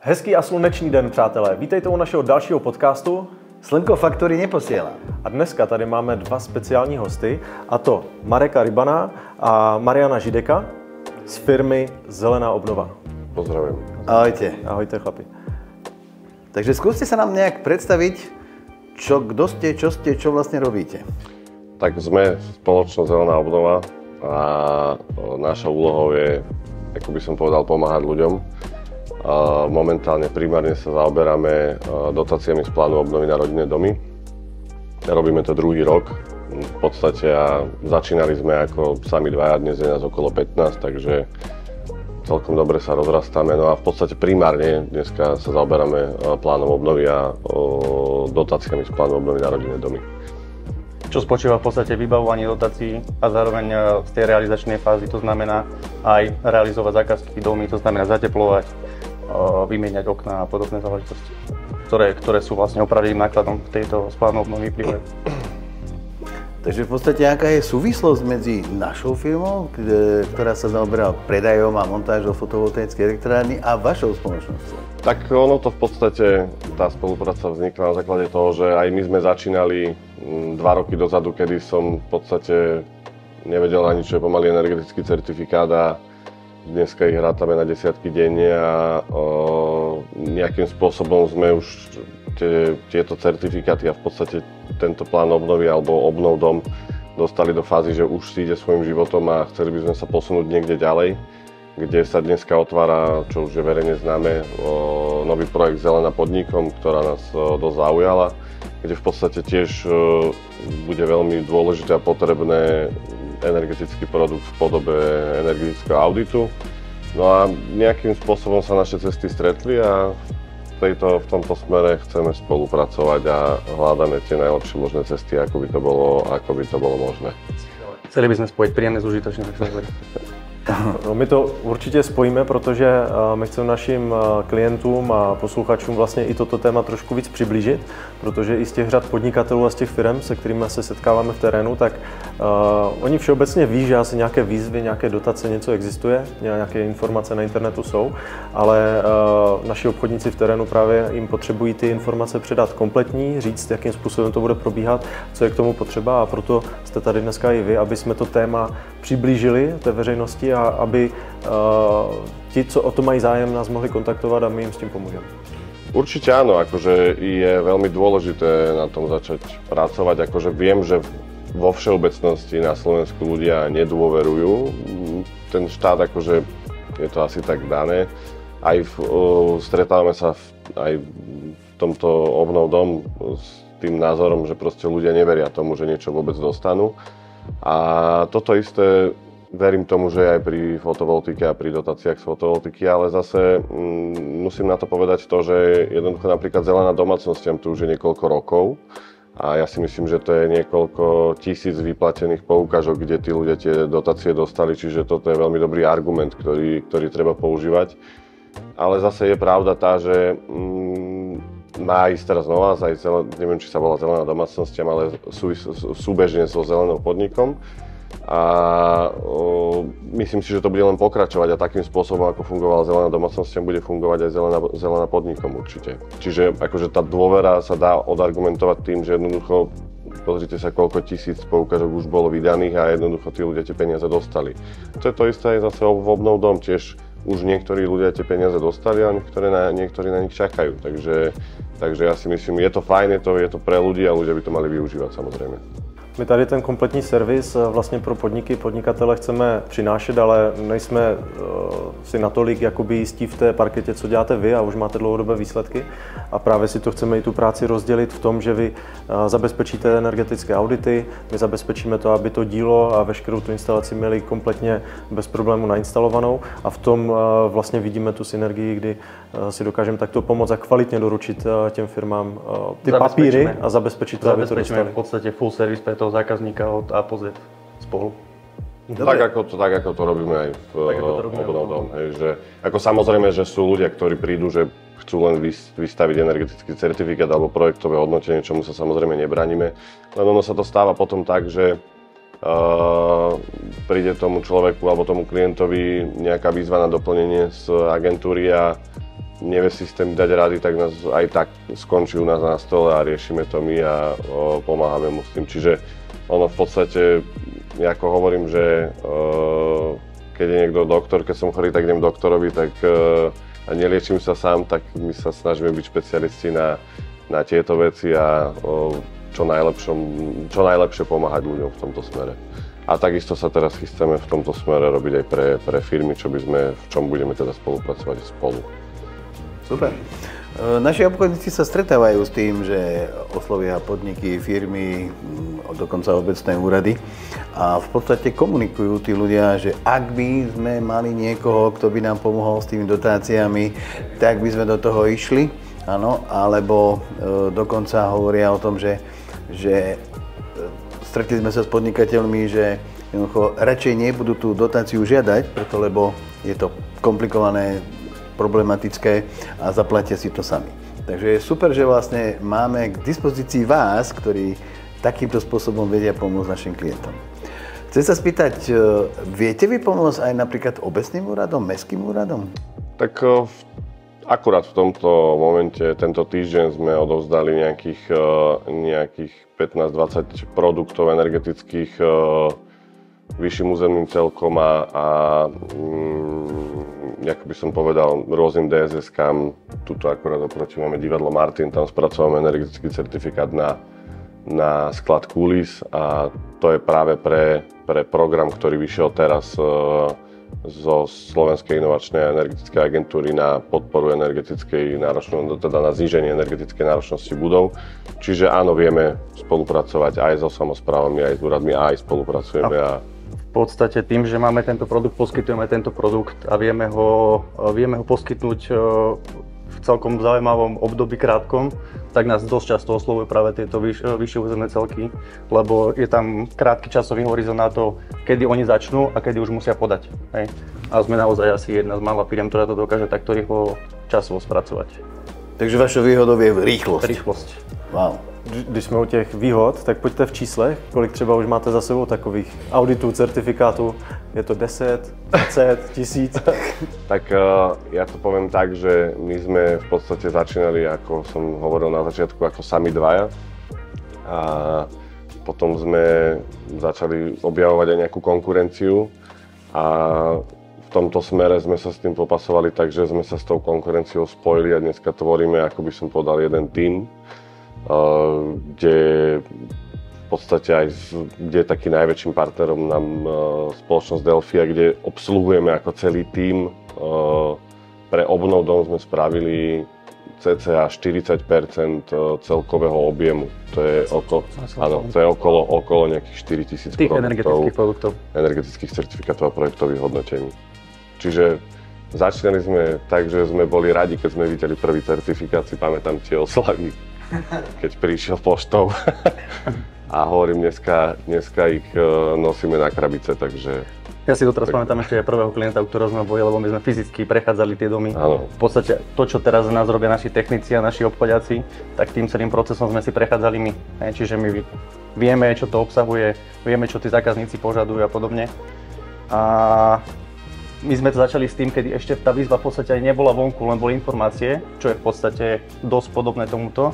Hezký a slunečný den, přátelé. Vítejte u našeho dalšího podcastu. Slnko faktory neposiela. A dneska tady máme dva speciální hosty, a to Mareka Rybana a Mariana Žideka z firmy Zelená obnova. Pozdravujem. Ahojte. Ahojte, chlapi. Takže skúste sa nám nejak predstaviť, kto ste, čo vlastne robíte. Tak sme spoločnosť Zelená obnova a našou úlohou je, ako by som povedal, pomáhať ľuďom. Momentálne primárne sa zaoberáme dotáciami z plánu obnovy na rodinné domy. Robíme to druhý rok. V podstate začínali sme ako sami dvaja, dnes je nás okolo 15, takže celkom dobre sa rozrastáme. No a v podstate primárne dneska sa zaoberáme plánom obnovy a dotáciami z plánu obnovy na rodinné domy. Čo spočíva v podstate vybavovanie dotácií a zároveň z tej realizačnej fázy, to znamená aj realizovať zákazky domy, to znamená zateplovať, vymieňať okná a podobné záležitosti, ktoré sú vlastne opravným nákladom tejto z plánu obnovy vyplývajú. Takže v podstate aká je súvislosť medzi našou firmou, ktorá sa zaoberá predajom a montážou fotovoltaickej elektrárny, a vašou spoločnosťou? Tak ono to v podstate, tá spolupráca vznikla na základe toho, že aj my sme začínali 2 roky dozadu, kedy som v podstate nevedel ani čo je pomaly energetický certifikát a dneska ich rátame na desiatky denne a nejakým spôsobom sme už tieto certifikáty a v podstate tento plán obnovy alebo obnov dom dostali do fázy, že už si ide svojím životom a chceli by sme sa posunúť niekde ďalej, kde sa dneska otvára, čo už je verejne známe, nový projekt Zelená podnikom, ktorá nás dosť zaujala, kde v podstate tiež bude veľmi dôležité a potrebné energetický produkt v podobe energetického auditu. No a nejakým spôsobom sa naše cesty stretli a v tomto smere chceme spolupracovať a hľadáme tie najlepšie možné cesty, ako by to bolo možné. Chceli by sme spojiť príjemné s užitočným, tak sa hovorí. No, my to určitě spojíme, protože my chceme našim klientům a posluchačům vlastně i toto téma trošku víc přiblížit, protože i z těch řad podnikatelů a z těch firm, se kterými se setkáváme v terénu, tak oni všeobecně ví, že asi nějaké výzvy, nějaké dotace, něco existuje, nějaké informace na internetu jsou, ale naši obchodníci v terénu právě jim potřebují ty informace předat kompletní, říct, jakým způsobem to bude probíhat, co je k tomu potřeba, a proto jste tady dneska i vy, aby jsme to téma přiblížili té veřejnosti a aby ti, co o to mají zájem, nás mohli kontaktovat a my jim s tím pomôžeme. Určite áno, akože je veľmi dôležité na tom začať pracovať, akože viem, že vo všeobecnosti na Slovensku ľudia nedôverujú. Ten štát, akože je to asi tak dané. Stretávame sa aj v tomto obnov dom s tým názorom, že proste ľudia neveria tomu, že niečo vôbec dostanú. A toto isté verím tomu, že aj pri fotovoltike a pri dotáciách z fotovoltiky, ale zase musím na to povedať to, že jednoducho napríklad Zelená domácnostiam tu už je niekoľko rokov a ja si myslím, že to je niekoľko tisíc vyplatených poukážok, kde tí ľudia tie dotácie dostali, čiže toto je veľmi dobrý argument, ktorý treba používať. Ale zase je pravda tá, že má ísť teraz nová, neviem, či sa volá Zelená domácnostiam, ale súbežne so Zelenou podnikom. A myslím si, že to bude len pokračovať a takým spôsobom, ako fungovala Zelená domácnostiam, bude fungovať aj Zelená podnikom určite. Čiže akože tá dôvera sa dá odargumentovať tým, že jednoducho pozrite sa, koľko tisíc poukážok už bolo vydaných a jednoducho tí ľudia tie peniaze dostali. To je to isté aj zase v obnov dom, tiež už niektorí ľudia tie peniaze dostali a niektorí na nich čakajú. Takže ja si myslím, je to fajn, je to pre ľudí a ľudia by to mali využívať samozrejme. My tady ten kompletní servis vlastně pro podnikatele chceme přinášet, ale nejsme si natolik jakoby jistí v té parketě, co děláte vy, a už máte dlouhodobé výsledky. A právě si to chceme i tu práci rozdělit v tom, že vy zabezpečíte energetické audity, my zabezpečíme to, aby to dílo a veškerou tu instalaci měli kompletně bez problému nainstalovanou, a v tom vlastně vidíme tu synergii, kdy si dokážeme takto pomoct a kvalitně doručit těm firmám ty papíry a zabezpečit to, aby to dostali. Zabezpečíme v podstate full service pre toho zákazníka od A po Z spolu. Tak ako to robíme aj v obnov dom. Že, ako samozrejme, že sú ľudia, ktorí prídu, že chcú len vystaviť energetický certifikát alebo projektové hodnotenie, čomu sa samozrejme nebránime. Len ono sa to stáva potom tak, že príde tomu človeku alebo tomu klientovi nejaká výzva na doplnenie z agentúry a nevie si s tým dať rady, tak nás aj tak skončí u nás na stole a riešime to my a pomáhame mu s tým. Čiže ono v podstate, ako hovorím, že keď je niekto doktor, keď som chorý, tak idem doktorovi, tak a neliečím sa sám, tak my sa snažíme byť špecialisti na tieto veci a čo najlepšie pomáhať ľuďom v tomto smere. A takisto sa teraz chystáme v tomto smere robiť aj pre firmy, v čom budeme teda spolupracovať spolu. Super. Naši obchodníci sa stretávajú s tým, že oslovia podniky, firmy, dokonca obecné úrady a v podstate komunikujú tí ľudia, že ak by sme mali niekoho, kto by nám pomohol s tými dotáciami, tak by sme do toho išli, áno, alebo dokonca hovoria o tom, že stretli sme sa s podnikateľmi, že radšej nebudú tú dotáciu žiadať, preto lebo je to komplikované, problematické a zaplatia si to sami. Takže je super, že vlastne máme k dispozícii vás, ktorí takýmto spôsobom vedia pomôcť našim klientom. Chcem sa spýtať, viete vy pomôcť aj napríklad obecným úradom, mestským úradom? Tak akurát v tomto momente, tento týždeň sme odovzdali nejakých 15-20 produktov energetických vyšším územným celkom a ako by som povedal, rôznym DSS-kám. Tuto akurát oproti máme divadlo Martin, tam spracovávame energetický certifikát na sklad Kulis a to je práve pre program, ktorý vyšiel teraz zo Slovenskej inovačnej a energetickej agentúry na podporu energetickej náročnosti, teda na zníženie energetickej náročnosti budov. Čiže áno, vieme spolupracovať aj so samosprávami, aj s úradmi, aj spolupracujeme. V podstate tým, že máme tento produkt, poskytujeme tento produkt a vieme ho poskytnúť v celkom zaujímavom období krátkom, tak nás dosť často oslovujú práve tieto vyššie územné celky, lebo je tam krátky časový horizont na to, kedy oni začnú a kedy už musia podať. Hej. A sme naozaj asi jedna z mála firiem, ktorá to dokáže takto rýchlo časovo spracovať. Takže vašou výhodou je rýchlosť. Rýchlosť. Wow. Když jsme u těch výhod, tak pojďte v číslech, kolik třeba už máte za sebou takových auditů, certifikátů, je to 10, 20, 1000? Tak ja to poviem tak, že my sme v podstate začínali, ako som hovoril na začiatku, ako sami dvaja a potom sme začali objavovať aj nejakú konkurenciu a v tomto smere sme sa s tým popasovali tak, že sme sa s tou konkurenciou spojili a dneska tvoríme, ako by som povedal, jeden tím, kde v podstate kde je takým najväčším partnerom nám spoločnosť Delfia, kde obsluhujeme ako celý tím. Pre obnov dom sme spravili cca 40% celkového objemu. To je okolo nejakých 4000 produktov. Energetických certifikátov a projektových hodnotení. Čiže začínali sme tak, že sme boli radi, keď sme videli prvý certifikát, si pamätám tie oslavy, keď prišiel poštou. A hovorím, dneska ich nosíme na krabice, takže... Ja si doteraz pamätám ešte aj prvého klienta, u ktorého sme boli, lebo my sme fyzicky prechádzali tie domy. Áno. V podstate to, čo teraz nás robia naši technici a naši obchodiaci, tak tým celým procesom sme si prechádzali my. Čiže my vieme, čo to obsahuje, vieme, čo tí zákazníci požadujú a podobne. A my sme to začali s tým, kedy ešte tá výzva v podstate aj nebola vonku, len boli informácie, čo je v podstate dosť podobné tomuto.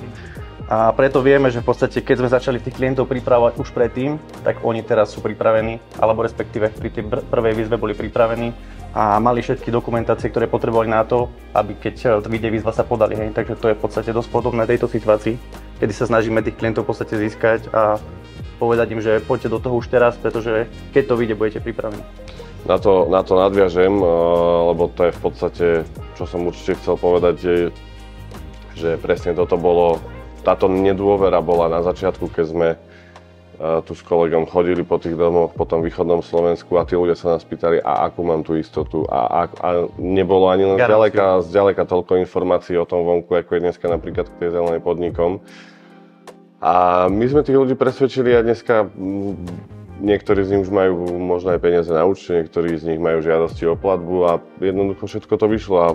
A preto vieme, že v podstate, keď sme začali tých klientov pripravovať už predtým, tak oni teraz sú pripravení, alebo respektíve pri tej prvej výzve boli pripravení a mali všetky dokumentácie, ktoré potrebovali na to, aby keď vyjde výzva sa podali. Hej. Takže to je v podstate dosť podobné tejto situácii, kedy sa snažíme tých klientov v podstate získať a povedať im, že poďte do toho už teraz, pretože keď to vyjde, budete pripravení. Na to nadviažem, lebo to je v podstate, čo som určite chcel povedať, že presne toto bolo. Táto nedôvera bola na začiatku, keď sme tu s kolegom chodili po tých domoch po tom východnom Slovensku a tí ľudia sa nás pýtali, a akú mám tú istotu. A nebolo ani len zďaleka toľko informácií o tom vonku, ako je dneska napríklad k tej zelenej podnikom. A my sme tých ľudí presvedčili a dneska niektorí z nich už majú možno aj peniaze na účte, niektorí z nich majú žiadosti o platbu a jednoducho všetko to vyšlo. A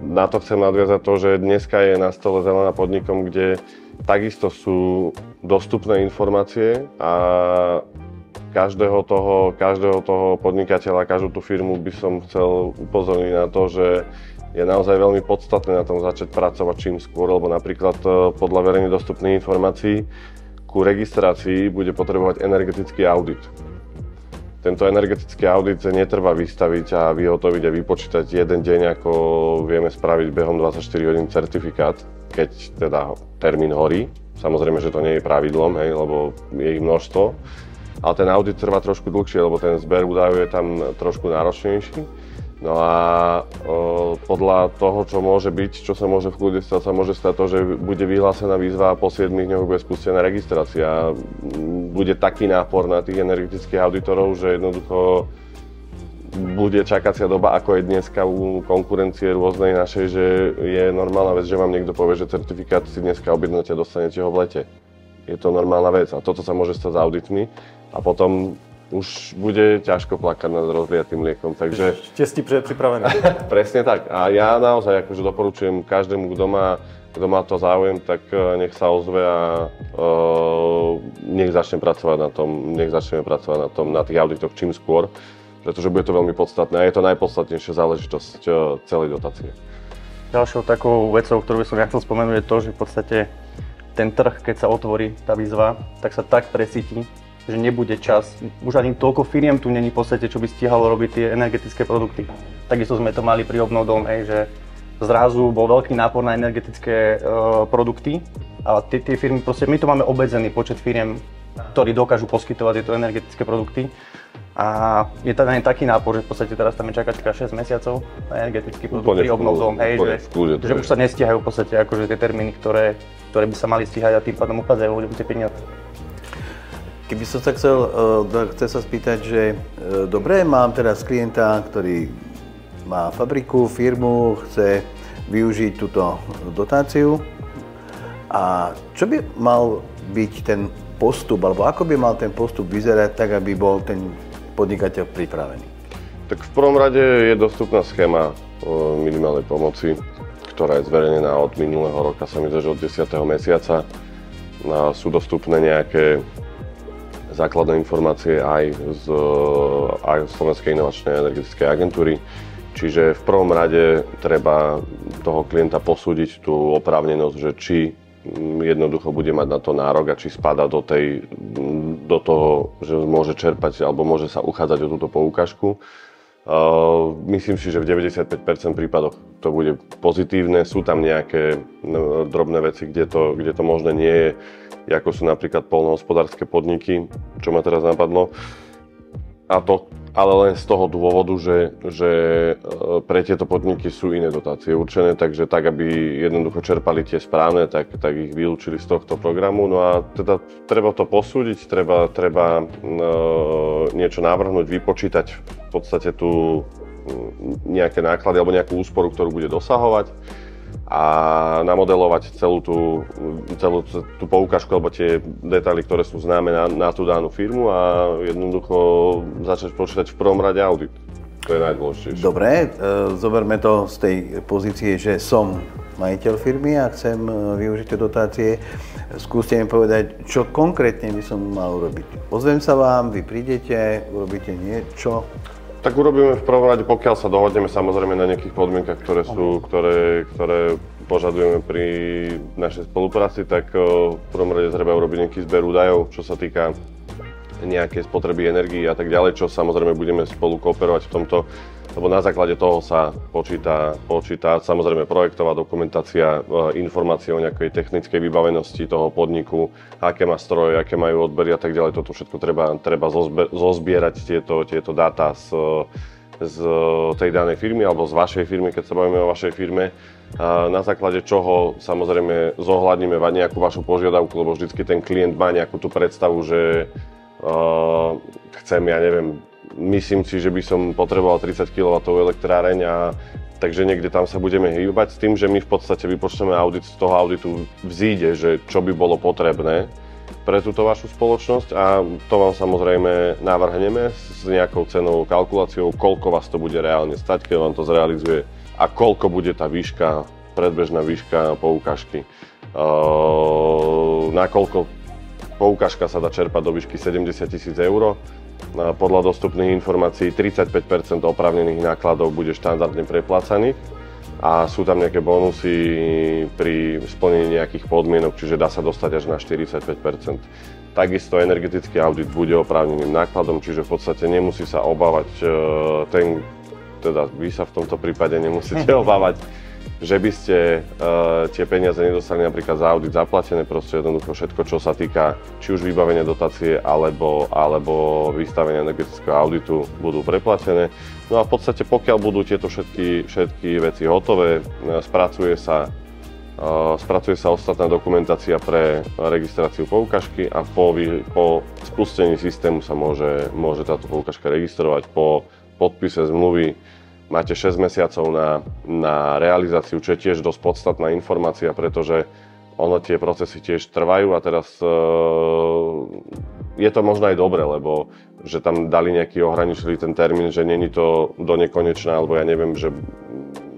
na to chcem nadviazať to, že dneska je na stole zelená podnikom, kde takisto sú dostupné informácie a každého toho podnikateľa, každú tú firmu by som chcel upozorniť na to, že je naozaj veľmi podstatné na tom začať pracovať čím skôr, lebo napríklad podľa verejne dostupných informácií ku registrácii bude potrebovať energetický audit. Tento energetický audit netreba vystaviť a vyhotoviť a vypočítať jeden deň, ako vieme spraviť behom 24 hodín certifikát, keď teda termín horí. Samozrejme, že to nie je pravidlom, hej, lebo je ich množstvo. Ale ten audit trvá trošku dlhšie, lebo ten zber údajov je tam trošku náročnejší. No a podľa toho, čo môže byť, čo sa môže v kľude stať, sa môže stať to, že bude vyhlásená výzva a po 7 dňoch bude spustená registrácia. Bude taký nápor na tých energetických auditorov, že jednoducho bude čakacia doba, ako je dneska u konkurencie rôznej našej, že je normálna vec, že vám niekto povie, že certifikát si dneska objednáte a dostanete ho v lete. Je to normálna vec a toto sa môže stať s auditmi a potom už bude ťažko plakať nad rozliatým mliekom, takže... Štěstí pripravené. Presne tak. A ja naozaj akože doporučujem každému, kto má to záujem, tak nech sa ozve a nech začne pracovať na tom, na tých auditoch čím skôr, pretože bude to veľmi podstatné a je to najpodstatnejšia záležitosť celej dotácie. Ďalšou takou vecou, ktorú by som ja chcel spomenúť, je to, že v podstate ten trh, keď sa otvorí tá výzva, tak sa tak presíti, že nebude čas. Už ani toľko firiem tu není v podstate, čo by stihalo robiť tie energetické produkty. Takisto sme to mali pri obnovdom, že zrazu bol veľký nápor na energetické produkty a tie firmy, proste my tu máme obmedzený počet firiem, ktorí dokážu poskytovať tieto energetické produkty. A je tam aj taký nápor, že v podstate teraz tam je čakačka 6 mesiacov na energetický produkt pri obnovdom, že už sa nestíhajú v podstate akože tie termíny, ktoré by sa mali stíhať a tým pádom uchádzajú ľuďom tie peniaze. Keby som sa chcel sa spýtať, že dobre, mám teraz klienta, ktorý má fabriku, firmu, chce využiť túto dotáciu a čo by mal byť ten postup, alebo ako by mal ten postup vyzerať tak, aby bol ten podnikateľ pripravený? Tak v prvom rade je dostupná schéma minimálnej pomoci, ktorá je zverejnená od minulého roka, sa mi zdá, že od 10. mesiaca. Sú dostupné nejaké základné informácie aj z Slovenskej inovačnej energetickej agentúry. Čiže v prvom rade treba toho klienta posúdiť tú oprávnenosť, že či jednoducho bude mať na to nárok a či spadá do toho, že môže čerpať alebo môže sa uchádzať o túto poukážku. Myslím si, že v 95% prípadoch to bude pozitívne. Sú tam nejaké drobné veci, kde to možné nie je, ako sú napríklad poľnohospodárske podniky, čo ma teraz napadlo. A to ale len z toho dôvodu, že pre tieto podniky sú iné dotácie určené, takže tak, aby jednoducho čerpali tie správne, tak ich vylúčili z tohto programu. No a teda treba to posúdiť, treba niečo navrhnúť, vypočítať v podstate tu nejaké náklady alebo nejakú úsporu, ktorú bude dosahovať a namodelovať celú tú poukážku alebo tie detaily, ktoré sú známe na tú danú firmu a jednoducho začať počítať v prvom rade audit. To je najdôležitejšie. Dobre, zoberme to z tej pozície, že som majiteľ firmy a chcem využiť tie dotácie. Skúste mi povedať, čo konkrétne by som mal urobiť. Ozvem sa vám, vy prídete, urobíte niečo? Tak urobíme v prvom rade, pokiaľ sa dohodneme samozrejme na nejakých podmienkach, ktoré požadujeme pri našej spolupráci, tak v prvom rade treba urobiť nejaký zber údajov, čo sa týka nejakej spotreby energií a tak ďalej, čo samozrejme budeme spolu kooperovať v tomto, lebo na základe toho sa počíta samozrejme projektová dokumentácia, informácie o nejakej technickej vybavenosti toho podniku, aké má stroje, aké majú odbery a tak ďalej. Toto všetko treba zozbierať tieto dáta z tej danej firmy alebo z vašej firmy, keď sa bavíme o vašej firme. Na základe čoho samozrejme zohľadníme nejakú vašu požiadavku, lebo vždycky ten klient má nejakú tú predstavu, že chcem, ja neviem, myslím si, že by som potreboval 30 kW elektráreň a takže niekde tam sa budeme hýbať s tým, že my v podstate vypočteme audit, z toho auditu vzíde, že čo by bolo potrebné pre túto vašu spoločnosť a to vám samozrejme navrhneme s nejakou cenovou kalkuláciou, koľko vás to bude reálne stať, keď vám to zrealizuje a koľko bude tá výška, predbežná výška poukážky, nakoľko poukážka sa dá čerpať do výšky 70 000 eur. Podľa dostupných informácií 35% oprávnených nákladov bude štandardne preplácaných a sú tam nejaké bonusy pri splnení nejakých podmienok, čiže dá sa dostať až na 45%. Takisto energetický audit bude oprávneným nákladom, čiže v podstate nemusí sa obávať teda vy sa v tomto prípade nemusíte obávať, že by ste tie peniaze nedostali napríklad za audit zaplatené, proste jednoducho všetko, čo sa týka či už vybavenia dotácie alebo vystavenia energetického auditu, budú preplatené. No a v podstate pokiaľ budú tieto všetky veci hotové, spracuje sa ostatná dokumentácia pre registráciu poukažky a po spustení systému sa môže táto poukažka registrovať. Po podpise zmluvy máte 6 mesiacov na realizáciu, čo je tiež dosť podstatná informácia, pretože ono tie procesy tiež trvajú a teraz je to možno aj dobre, lebo že tam dali ohraničili ten termín, že není to do nekonečna, alebo ja neviem, že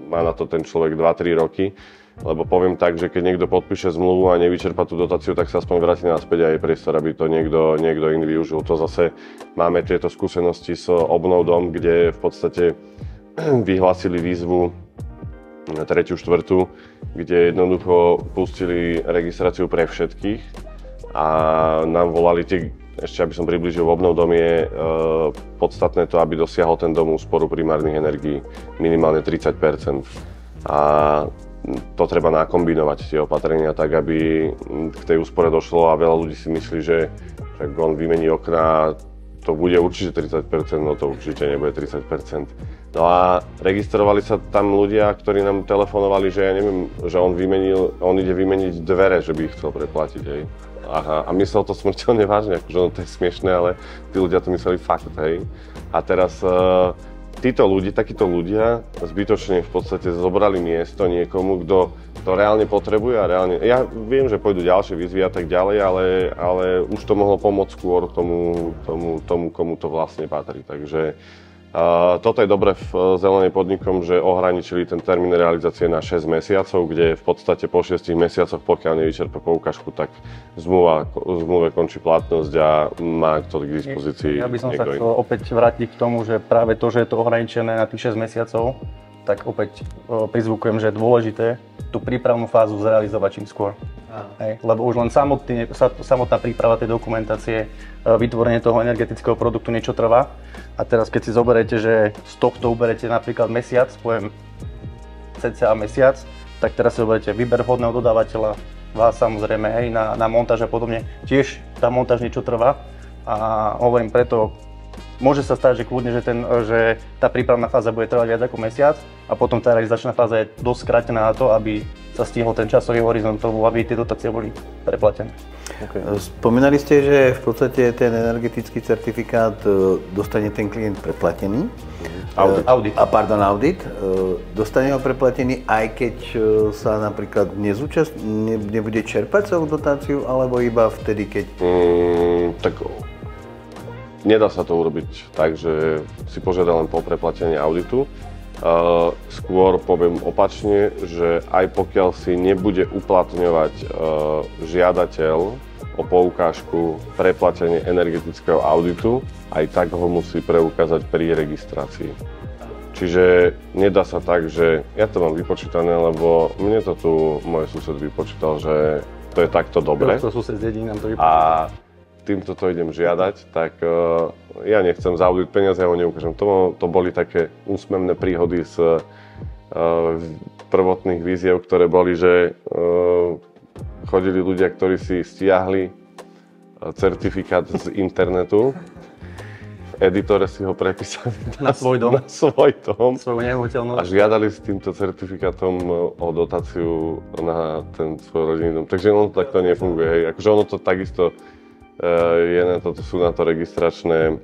má na to ten človek 2-3 roky. Lebo poviem tak, že keď niekto podpíše zmluvu a nevyčerpá tú dotáciu, tak sa aspoň vráti naspäť a je priestor, aby to niekto iný využil. To zase máme tieto skúsenosti s obnou dom, kde v podstate vyhlásili výzvu 3., 4., kde jednoducho pustili registráciu pre všetkých a nám volali ešte aby som priblížil, v obnou dom je podstatné to, aby dosiahol ten dom úsporu primárnych energií minimálne 30%. A to treba nakombinovať tie opatrenia tak, aby k tej úspore došlo a veľa ľudí si myslí, že on vymení okná, to bude určite 30%, no to určite nebude 30%. No a registrovali sa tam ľudia, ktorí nám telefonovali, že ja neviem, že on ide vymeniť dvere, že by ich chcel preplatiť, hej. Aha, a myslel to smrteľne vážne, akože ono to je smiešné, ale tí ľudia to mysleli fakt, hej. A teraz takíto ľudia zbytočne v podstate zobrali miesto niekomu, kto to reálne potrebuje a reálne... Ja viem, že pôjdu ďalšie výzvy a tak ďalej, ale už to mohlo pomôcť skôr tomu, komu to vlastne patrí. Takže toto je dobre v Zelenej podnikom, že ohraničili ten termín realizácie na 6 mesiacov, kde v podstate po 6 mesiacoch, pokiaľ nevyčerpá poukážku, tak zmluve končí platnosť a má to k dispozícii. Ja by som sa chcel opäť vrátiť k tomu, že práve to, že je to ohraničené na tých 6 mesiacov, tak opäť prizvukujem, že je dôležité tú prípravnú fázu zrealizovať čím skôr. Hej, lebo už len samotná príprava tej dokumentácie, vytvorenie toho energetického produktu niečo trvá. A teraz keď si zoberete, že z tohto uberete napríklad mesiac, poviem cca mesiac, tak teraz si zoberete výber vhodného dodávateľa, vás samozrejme, hej, na montáž a podobne. Tiež tá montáž niečo trvá a hovorím preto, môže sa stať, že kľudne, že tá prípravná fáza bude trvať viac ako mesiac a potom tá realizačná fáza je dosť skrátená na to, aby sa stihol ten časový horizont, aby tie dotácie boli preplatené. Okay. Spomínali ste, že v podstate ten energetický certifikát dostane ten klient preplatený. Audit. Audit. Dostane ho preplatený, aj keď sa napríklad nebude čerpať celú dotáciu, alebo iba vtedy, keď... Tak nedá sa to urobiť tak, že si požiada len po preplatení auditu. Skôr poviem opačne, že aj pokiaľ si nebude uplatňovať žiadateľ o poukážku preplatenie energetického auditu, aj tak ho musí preukázať pri registrácii. Čiže nedá sa tak, že ja to mám vypočítané, lebo mne to tu môj sused vypočítal, že to je takto dobre. To sused z dedín nám to vypočítal. A týmto to idem žiadať, tak ja nechcem za audit peniaze, ja ho neukážem. To boli také úsmevné príhody z prvotných víziev, ktoré boli, že chodili ľudia, ktorí si stiahli certifikát z internetu, v editore si ho prepísali na svoj dom, svoju nehnuteľnosť a žiadali s týmto certifikátom o dotáciu na ten svoj rodinný dom. Takže ono takto nefunguje, hej. Akože ono to takisto sú na to registračné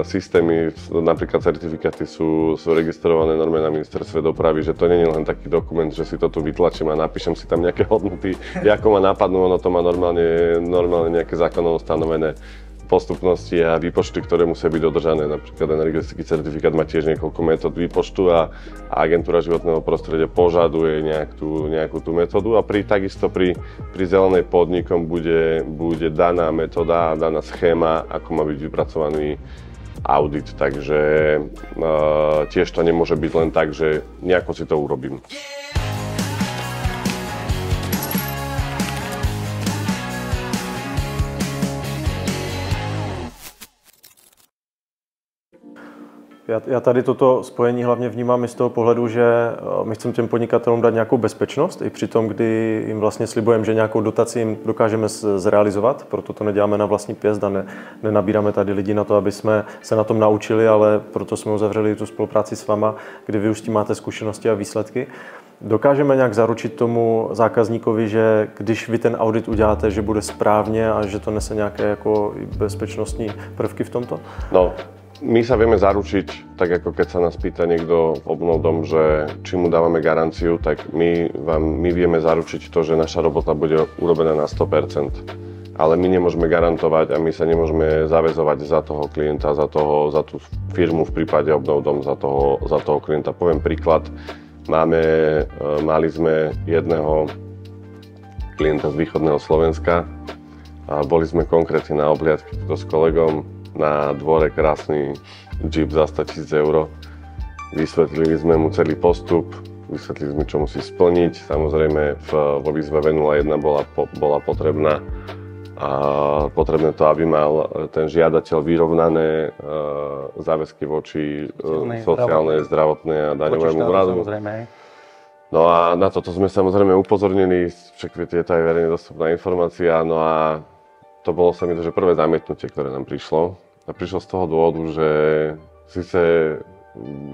systémy, napríklad certifikáty sú registrované normálne na ministerstve dopravy, že to nie je len taký dokument, že si to tu vytlačím a napíšem si tam nejaké hodnoty, ako ma napadnú, ono to má normálne nejaké zákonom stanovené postupnosti a výpočty, ktoré musia byť dodržané. Napríklad energetický certifikát má tiež niekoľko metód výpočtu a agentúra životného prostredia požaduje nejakú tú metódu a takisto pri zelenej podnikom bude daná metóda a daná schéma, ako má byť vypracovaný audit, takže tiež to nemôže byť len tak, že nejako si to urobím. Já tady toto spojení hlavně vnímám i z toho pohledu, že my chceme těm podnikatelům dát nějakou bezpečnost, i při tom, kdy jim vlastně slibujeme, že nějakou dotaci jim dokážeme zrealizovat, proto to neděláme na vlastní pěst a nenabíráme tady lidi na to, aby jsme se na tom naučili, ale proto jsme uzavřeli tu spolupráci s váma, kdy vy už s tím máte zkušenosti a výsledky. Dokážeme nějak zaručit tomu zákazníkovi, že když vy ten audit uděláte, že bude správně a že to nese nějaké jako bezpečnostní prvky v tomto? No. My sa vieme zaručiť, tak ako keď sa nás pýta niekto v obnovdom, že či mu dávame garanciu, tak my vieme zaručiť to, že naša robota bude urobená na 100%. Ale my nemôžeme garantovať a my sa nemôžeme zaväzovať za toho klienta, za tú firmu v prípade obnovdom, za toho klienta. Poviem príklad, mali sme jedného klienta z východného Slovenska a boli sme konkrétne na obhliadke s kolegom. Na dvore krásny Jeep za 100 000 eur. Vysvetlili sme mu celý postup, vysvetlili sme, čo musí splniť. Samozrejme vo výzve V01 bola potrebná a potrebné to, aby mal ten žiadateľ vyrovnané záväzky voči sociálnej, zdravotnej a daňovému úradu. No a na toto sme samozrejme upozornili, však je to aj verejne dostupná informácia, no a to bolo sa mi to, že prvé zamietnutie, ktoré nám prišlo. A prišlo z toho dôvodu, že síce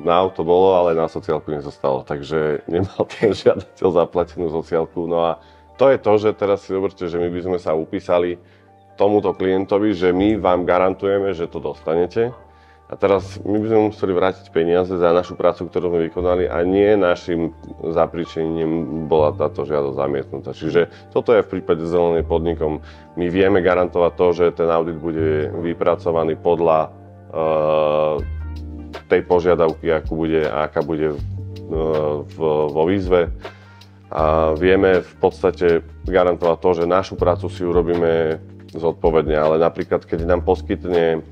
na auto bolo, ale na sociálku nezostalo, takže nemal ten žiadateľ zaplatenú sociálku. No a to je to, že teraz si zoberte, že my by sme sa upísali tomuto klientovi, že my vám garantujeme, že to dostanete. A teraz my by sme museli vrátiť peniaze za našu prácu, ktorú sme vykonali a nie našim zapríčinením bola táto žiadosť zamietnutá. Čiže toto je v prípade Zelenej podnikom. My vieme garantovať to, že ten audit bude vypracovaný podľa tej požiadavky, aká bude vo výzve. A vieme v podstate garantovať to, že našu prácu si urobíme zodpovedne, ale napríklad keď nám poskytne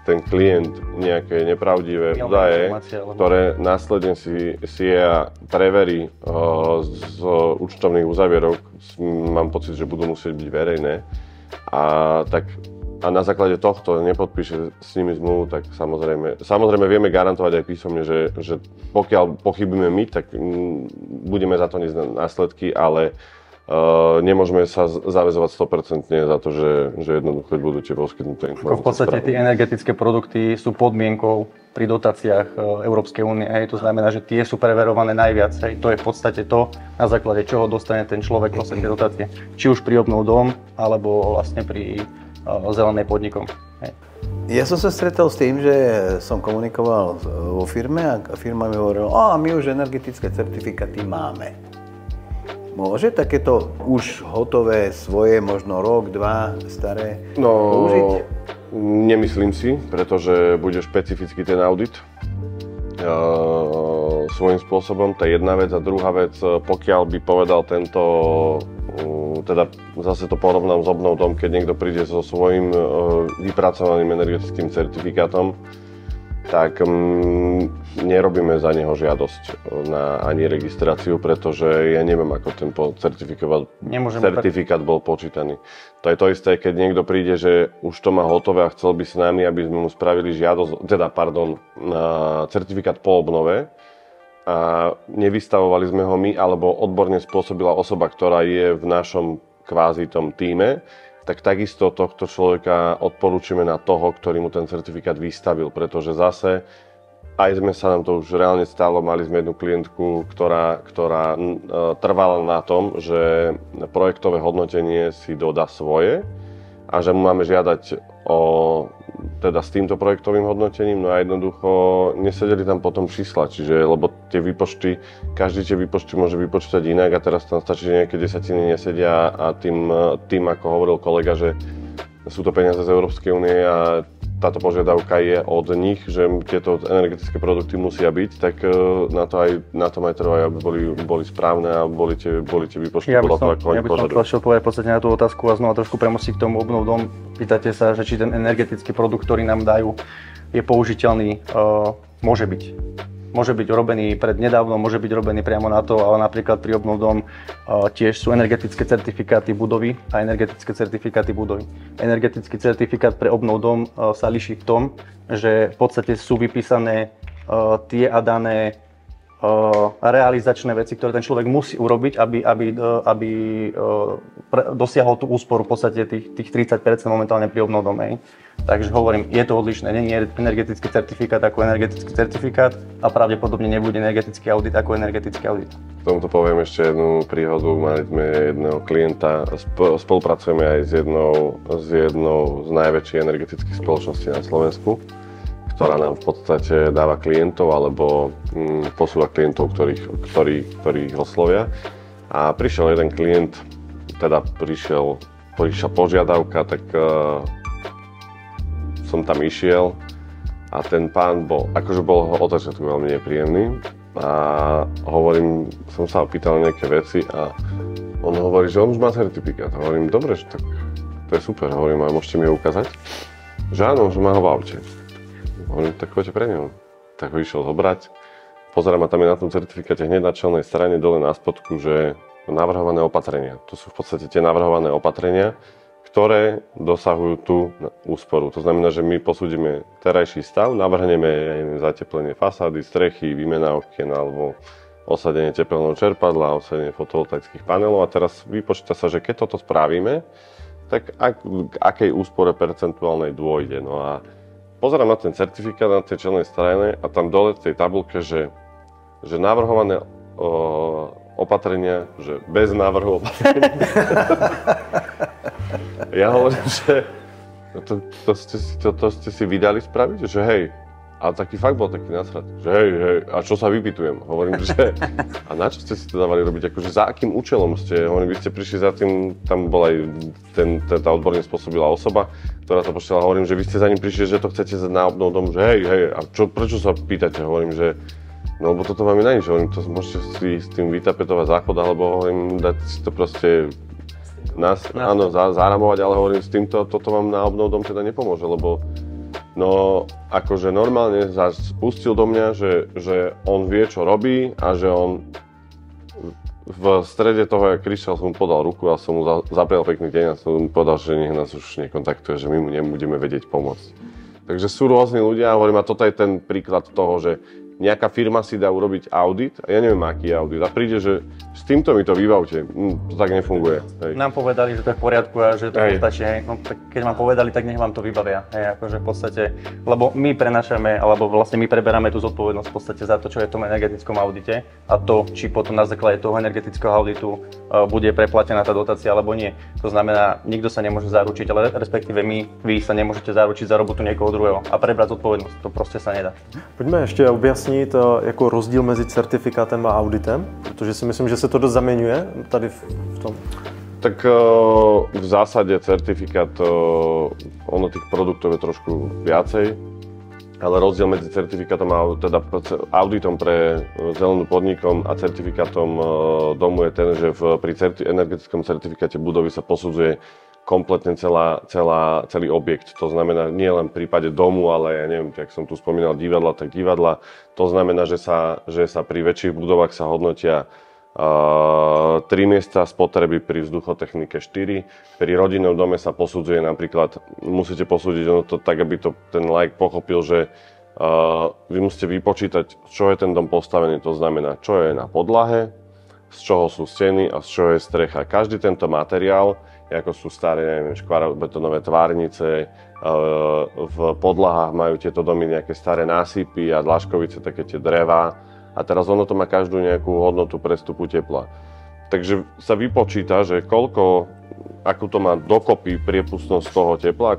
ten klient nejaké nepravdivé údaje, ktoré následne si ja preverí z účtovných uzavierok, mám pocit, že budú musieť byť verejné, a na základe tohto nepodpíše s nimi zmluvu, tak samozrejme vieme garantovať aj písomne, že pokiaľ pochybíme my, tak budeme za to niesť následky, ale nemôžeme sa zaväzovať 100% za to, že jednoducho budú tie poskytnuté informácie. V podstate tie energetické produkty sú podmienkou pri dotáciách Európskej únie. To znamená, že tie sú preverované najviac. To je v podstate to, na základe čoho dostane ten človek vlastne tie dotácie. Či už pri obnov dom, alebo vlastne pri Zelenej podnikom. Ja som sa stretol s tým, že som komunikoval vo firme a firma mi hovorila, my už energetické certifikáty máme. Môže takéto už hotové svoje, možno rok, dva staré použiť? Nemyslím si, pretože bude špecifický ten audit svojím spôsobom, to je jedna vec. A druhá vec, pokiaľ by povedal tento, teda zase to porovnám s obnovdom, keď niekto príde so svojím vypracovaným energetickým certifikátom, tak nerobíme za neho žiadosť na ani registráciu, pretože ja neviem, ako ten certifikát bol počítaný. To je to isté, keď niekto príde, že už to má hotové a chcel by s nami, aby sme mu spravili certifikát po obnove a nevystavovali sme ho my, alebo odborne spôsobila osoba, ktorá je v našom kvázi tom tíme, tak takisto tohto človeka odporúčime na toho, ktorý mu ten certifikát vystavil, pretože zase aj nám to už reálne stalo, mali sme jednu klientku, ktorá trvala na tom, že projektové hodnotenie si dodá svoje a že mu máme žiadať teda s týmto projektovým hodnotením, no a jednoducho nesedeli tam potom čísla, lebo tie výpočty, každý tie výpočty môže vypočítať inak a teraz tam stačí, že nejaké desatiny nesedia a tým, ako hovoril kolega, že sú to peniaze z Európskej únie a táto požiadavka je od nich, že tieto energetické produkty musia byť, tak na tom aj trvajú, aby boli správne a boli tie výpočty podľa toho, ako oni požadujú. Ja by som chcel povedať v podstate na tú otázku a znova trošku premostiť k tomu obnovdom. Pýtate sa, že či ten energetický produkt, ktorý nám dajú, je použiteľný. Môže byť. Môže byť robený prednedávno, môže byť robený priamo na to, ale napríklad pri obnovdom tiež sú energetické certifikáty budovy a energetické certifikáty budovy. Energetický certifikát pre obnovdom sa líši v tom, že v podstate sú vypísané tie a dané realizačné veci, ktoré ten človek musí urobiť, aby dosiahol tú úsporu v podstate tých 30% momentálne pri obnovdom. Takže hovorím, je to odlišné, nie je energetický certifikát ako energetický certifikát a pravdepodobne nebude energetický audit ako energetický audit. K tomuto poviem ešte jednu príhodu. Mali sme jedného klienta, spolupracujeme aj s jednou z najväčších energetických spoločností na Slovensku, ktorá nám v podstate dáva klientov alebo posúva klientov, ktorých oslovia. A prišiel jeden klient, teda prišla požiadavka, tak som tam išiel a ten pán bol od začiatku veľmi nepríjemný a som sa opýtal nejaké veci a on hovorí, že on už má certifikát. Hovorím, dobre, že tak to je super, hovorím, a môžete mi ho ukázať? Že áno, že má ho v aute. Hovorím, tak choďte pre ňom. Tak ho išiel zobrať. Pozerám, a tam je na tom certifikáte hneď na čelnej strane dole na spodku, že navrhované opatrenia. To sú v podstate tie navrhované opatrenia, ktoré dosahujú tú úsporu. To znamená, že my posúdime terajší stav, navrhneme zateplenie fasády, strechy, výmena okien alebo osadenie tepelného čerpadla, osadenie fotovoltaických panelov a teraz vypočíta sa, že keď toto spravíme, tak k akej úspore percentuálnej dôjde. No a pozerám na ten certifikát na tej čelnej strane a tam dole v tej tabuľke, že navrhované opatrenia, že bez návrhu opatrenia. Ja hovorím, že to ste si vydali spraviť, že hej, a taký fakt bol taký nasrad, že hej, a čo sa vypytujem? Hovorím, že a na čo ste si to dávali robiť, akože za akým účelom ste, hovorím, vy ste prišli za tým, tam bola aj tá odborne spôsobila osoba, ktorá to pošla, hovorím, že vy ste za ním prišli, že to chcete na obnovdom, že hej, a prečo sa pýtate, hovorím, že no lebo toto vám je na nič, hovorím, to môžete si s tým vytapetovať záchod, alebo hovorím, dať si to proste áno, zaramovať, ale hovorím, s týmto toto vám na obnovdom teda nepomôže, lebo no akože normálne spustil do mňa, že on vie, čo robí a že on v strede toho, jak prišiel, som mu podal ruku a som mu zaprial pekný deň a som mu povedal, že nech nás už nekontaktuje, že my mu nebudeme vedieť pomôcť. Takže sú rôzni ľudia a hovorím, a toto je ten príklad toho, že nejaká firma si dá urobiť audit a ja neviem, aký je audit a príde, že s týmto mi to vybavte, to tak nefunguje. Hej. Nám povedali, že to je v poriadku a že to postačí, hej. No tak keď vám povedali, tak nech vám to vybavia, hej, akože v podstate, lebo my prenašame, alebo vlastne my preberáme tú zodpovednosť v podstate za to, čo je v tom energetickom audite a to, či potom na základe toho energetického auditu bude preplatená tá dotácia alebo nie. To znamená, nikto sa nemôže zaručiť, ale respektíve vy sa nemôžete zaručiť za robotu niekoho druhého a prebrať zodpovednosť, to proste sa nedá. Pojďme ještě objasnit jako rozdíl mezi certifikátem a auditem, protože si myslím, že se to dost zaměňuje tady v tom. Tak v zásade certifikát, ono tých produktov je trošku viacej, ale rozdiel medzi certifikátom a teda auditom pre zelenú podnikom a certifikátom domu je ten, že pri energetickom certifikáte budovy sa posudzuje kompletne celý objekt. To znamená nie len v prípade domu, ale ja neviem, jak som tu spomínal divadla, tak divadla. To znamená, že sa pri väčších budovách sa hodnotia 3 miesta spotreby, pri vzduchotechnike 4. Pri rodinnom dome sa posudzuje napríklad, musíte posúdiť ono to tak, aby to ten laik pochopil, že vy musíte vypočítať, z čoho je ten dom postavený. To znamená, čo je na podlahe, z čoho sú steny a z čoho je strecha. Každý tento materiál, ako sú staré, neviem, škvarobetonové tvárnice, v podlahách majú tieto domy nejaké staré násypy a dlažkovice, také tie drevá. A teraz ono to má každú nejakú hodnotu prestupu tepla. Takže sa vypočíta, že akú to má dokopy priepustnosť toho tepla,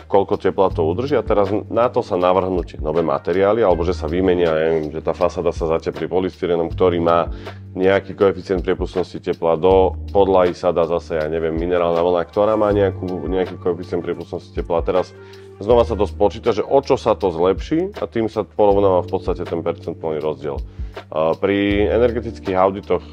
koľko tepla to udrží a teraz na to sa navrhnú nové materiály, alebo že sa vymenia, neviem, že tá fasáda sa zateplí polystyrenom, ktorý má nejaký koeficient priepustnosti tepla, do podlahy sa dá zase, ja neviem, minerálna vlna, ktorá má nejaký koeficient priepustnosti tepla. A teraz znova sa to spočíta, že o čo sa to zlepší a tým sa porovnáva v podstate ten percentuálny rozdiel. Pri energetických auditoch,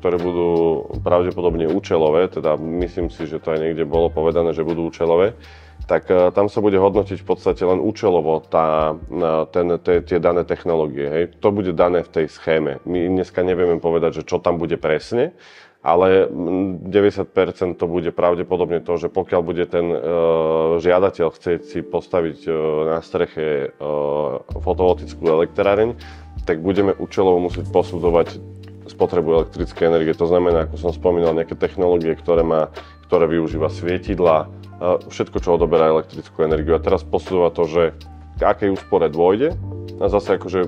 ktoré budú pravdepodobne účelové, teda myslím si, že to aj niekde bolo povedané, že budú účelové, tak tam sa bude hodnotiť v podstate len účelovo tie dané technológie. Hej. To bude dané v tej schéme. My dneska nevieme povedať, že čo tam bude presne, ale 90% to bude pravdepodobne to, že pokiaľ bude ten žiadateľ chcieť si postaviť na streche fotovoltickú elektráreň, tak budeme účelovo musieť posudzovať spotrebu elektrickej energie. To znamená, ako som spomínal, nejaké technológie, ktoré využíva svietidla, všetko, čo odoberá elektrickú energiu. A teraz posudzovať to, že k akej úspore dôjde a zase akože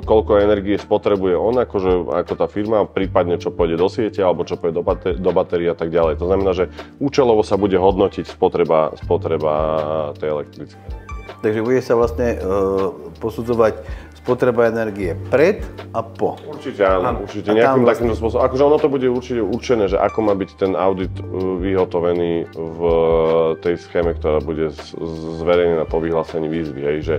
koľko energie spotrebuje on, ako tá firma, prípadne čo pôjde do siete alebo čo pôjde do batérií a tak ďalej. To znamená, že účelovo sa bude hodnotiť spotreba tej elektrickej. Takže bude sa vlastne posudzovať spotreba energie pred a po. Určite áno, určite nejakým takýmto spôsobom. Akože ono to bude určite určené, že ako má byť ten audit vyhotovený v tej schéme, ktorá bude zverejnená po vyhlásení výzvy. Hej, že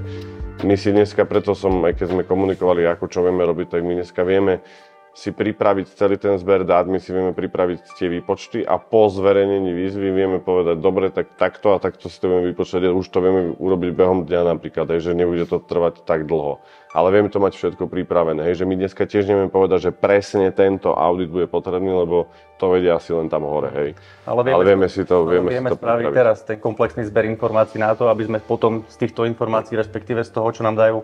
my si dneska, preto aj keď sme komunikovali, ako čo vieme robiť, tak my dneska vieme si pripraviť celý ten zber dát, my si vieme pripraviť tie výpočty a po zverejnení výzvy vieme povedať, dobre, tak takto a takto si to vieme vypočítať, už to vieme urobiť behom dňa napríklad, že nebude to trvať tak dlho. Ale vieme to mať všetko pripravené, hej, že my dneska tiež nevieme povedať, že presne tento audit bude potrebný, lebo to vedia asi len tam hore, hej. Ale vieme si to spraviť teraz ten komplexný zber informácií na to, aby sme potom z týchto informácií, respektíve z toho, čo nám dajú,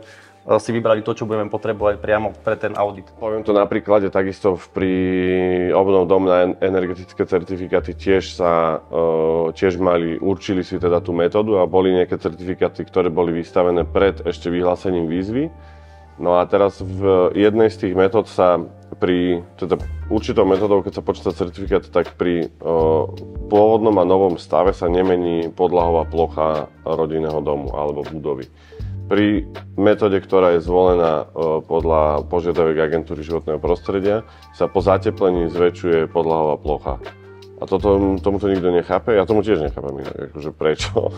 si vybrali to, čo budeme potrebovať priamo pre ten audit. Poviem to na príklade, takisto pri obnov dom na energetické certifikáty tiež určili si teda tú metódu a boli nejaké certifikáty, ktoré boli vystavené pred ešte vyhlásením výzvy. No a teraz v jednej z tých metód sa určitou metódou, keď sa počíta certifikát, tak pri pôvodnom a novom stave sa nemení podlahová plocha rodinného domu alebo budovy. Pri metóde, ktorá je zvolená podľa požiadaviek agentúry životného prostredia, sa po zateplení zväčšuje podlahová plocha. A tomuto nikto nechápe, ja tomu tiež nechápem inak, akože prečo.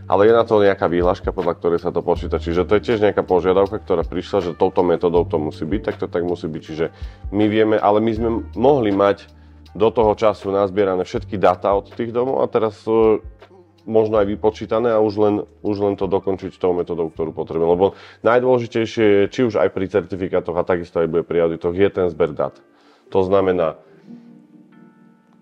Ale je na to nejaká výhláška, podľa ktorej sa to počíta. Čiže to je tiež nejaká požiadavka, ktorá prišla, že touto metódou to musí byť, tak to tak musí byť. Čiže my vieme, ale my sme mohli mať do toho času nazbierané všetky dáta od tých domov a teraz možno aj vypočítané a už len to dokončiť tou metodou, ktorú potrebujeme. Lebo najdôležitejšie je, či už aj pri certifikátoch a takisto aj bude pri auditoch, je ten zber dát. To znamená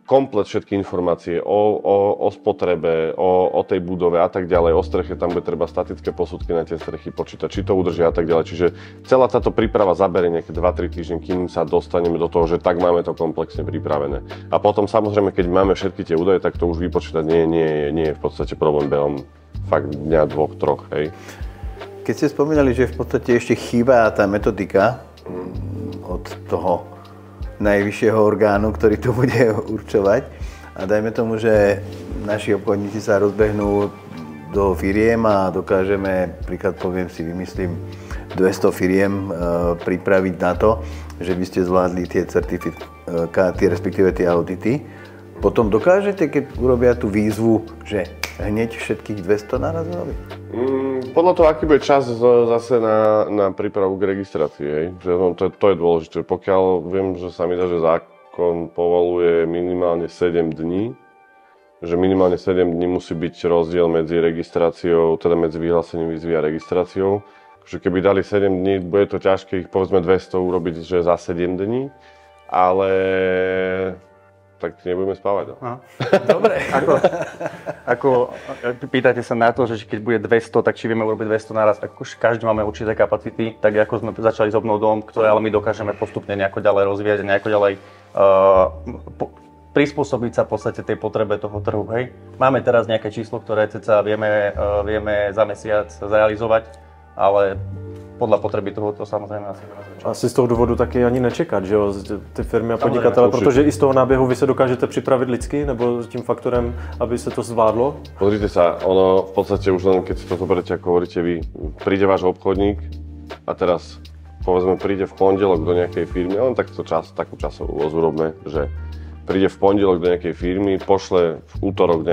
komplet všetky informácie o spotrebe, o tej budove a tak ďalej, o streche, tam bude treba statické posudky na tie strechy počítať, či to udržia a tak ďalej. Čiže celá táto príprava zabere nejaké 2-3 týždne, kým sa dostaneme do toho, že tak máme to komplexne pripravené. A potom samozrejme, keď máme všetky tie údaje, tak to už vypočítať nie je v podstate problém behom fakt dňa, 2-3, hej. Keď ste spomínali, že v podstate ešte chýba tá metodika od toho najvyššieho orgánu, ktorý to bude určovať. A dajme tomu, že naši obchodníci sa rozbehnú do firiem a dokážeme, príklad poviem si, vymyslím, 200 firiem pripraviť na to, že by ste zvládli tie certifikáty, respektíve tie audity. Potom dokážete, keď urobia tú výzvu, že hneď všetkých 200 naraz robiť? Podľa toho, aký bude čas zase na prípravu k registrácii, hej. To je dôležité. Pokiaľ viem, že sa mi dá, že zákon povoluje minimálne 7 dní, že minimálne 7 dní musí byť rozdiel medzi registráciou, teda medzi vyhlásením výzvy a registráciou. Že keby dali 7 dní, bude to ťažké ich povedzme 200 urobiť, že za 7 dní, ale tak nebudeme spávať. No. Dobre. Ako pýtate sa na to, že keď bude 200, tak či vieme urobiť 200 naraz. Ako každý máme určité kapacity, tak ako sme začali s obnovou dom, ktoré ale my dokážeme postupne nejako ďalej rozvíjať a nejako ďalej prispôsobiť sa v podstate tej potrebe toho trhu. Hej. Máme teraz nejaké číslo, ktoré ceca vieme za mesiac zrealizovať, ale podľa potreby toho to samozrejme asi rozličuje. Asi z toho důvodu taky ani nečekat, že jo, ty firmy a podnikatele, protože i z toho náběhu vy se dokážete připravit lidsky, nebo s tím faktorem, aby se to zvládlo? Pozrite sa, ono v podstate už len keď si to zoberiete, ako hovoríte vy, príde váš obchodník a teraz povedzme príde v pondelok do nejakej firmy, len takú časovú voz urobme, že príde v pondelok do nejakej firmy, pošle v útorok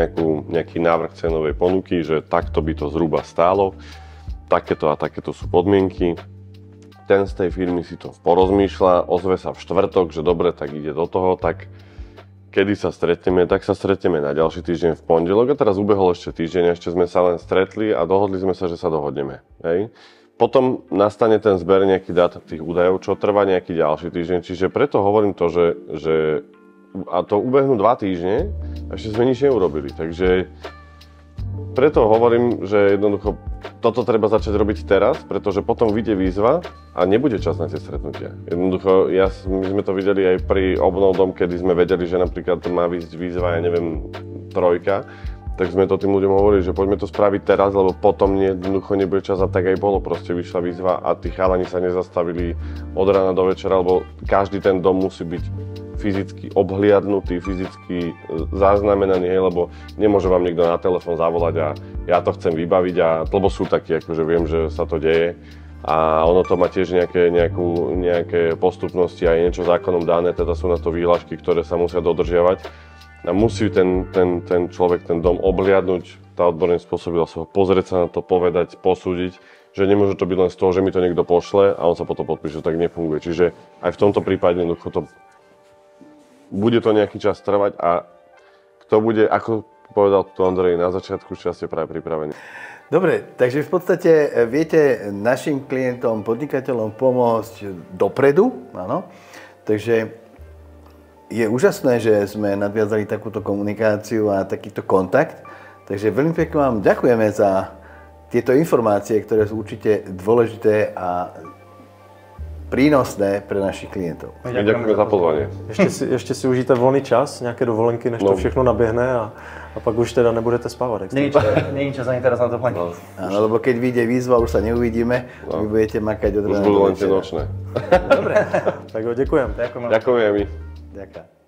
nejaký návrh cenovej ponuky, že takto by to zhruba stálo, takéto a takéto sú podmienky. Ten z tej firmy si to porozmýšľa, ozve sa v štvrtok, že dobre, tak ide do toho, tak kedy sa stretneme, tak sa stretneme na ďalší týždeň v pondelok a teraz ubehol ešte týždeň, ešte sme sa len stretli a dohodli sme sa, že sa dohodneme. Hej. Potom nastane ten zber nejaký dát tých údajov, čo trvá nejaký ďalší týždeň, čiže preto hovorím to, že a to ubehnú 2 týždne a ešte sme nič neurobili. Takže preto hovorím, že jednoducho toto treba začať robiť teraz, pretože potom vyjde výzva a nebude čas na tie stretnutia. Jednoducho, my sme to videli aj pri obnovdom, kedy sme vedeli, že napríklad má výjsť výzva, ja neviem, 3, tak sme to tým ľuďom hovorili, že poďme to spraviť teraz, lebo potom jednoducho nebude čas a tak aj bolo. Proste vyšla výzva a tí chalani sa nezastavili od rána do večera, lebo každý ten dom musí byť fyzicky obhliadnutý, fyzicky zaznamenaný, lebo nemôže vám niekto na telefón zavolať a ja to chcem vybaviť, lebo sú takí, akože viem, že sa to deje a ono to má tiež nejaké postupnosti a je niečo zákonom dané, teda sú na to výhlášky, ktoré sa musia dodržiavať a musí ten človek ten dom obhliadnúť, tá odborne spôsobila sa ho, pozrieť sa na to, povedať, posúdiť, že nemôže to byť len z toho, že mi to niekto pošle a on sa potom podpíše, tak nefunguje. Čiže aj v tomto prípade jednoducho to bude to nejaký čas trvať a kto bude, ako povedal tu Ondrej na začiatku, čas je práve pripravený. Dobre, takže v podstate viete našim klientom, podnikateľom pomôcť dopredu, áno. Takže je úžasné, že sme nadviazali takúto komunikáciu a takýto kontakt. Takže veľmi pekne vám ďakujeme za tieto informácie, ktoré sú určite dôležité a prínosné pre našich klientov. Ďakujeme za pozvanie. Ještě si užijte volný čas, nějaké dovolenky, než to všechno naběhne a pak už teda nebudete spávat. Není čas ani teraz na dovolenky. Áno, lebo keď vyjde výzva, už sa neuvidíme, vy budete makať od rána. Už budú len tie nočné. Dobre, tak ho ďakujem. Ďakujem. Ďakujem.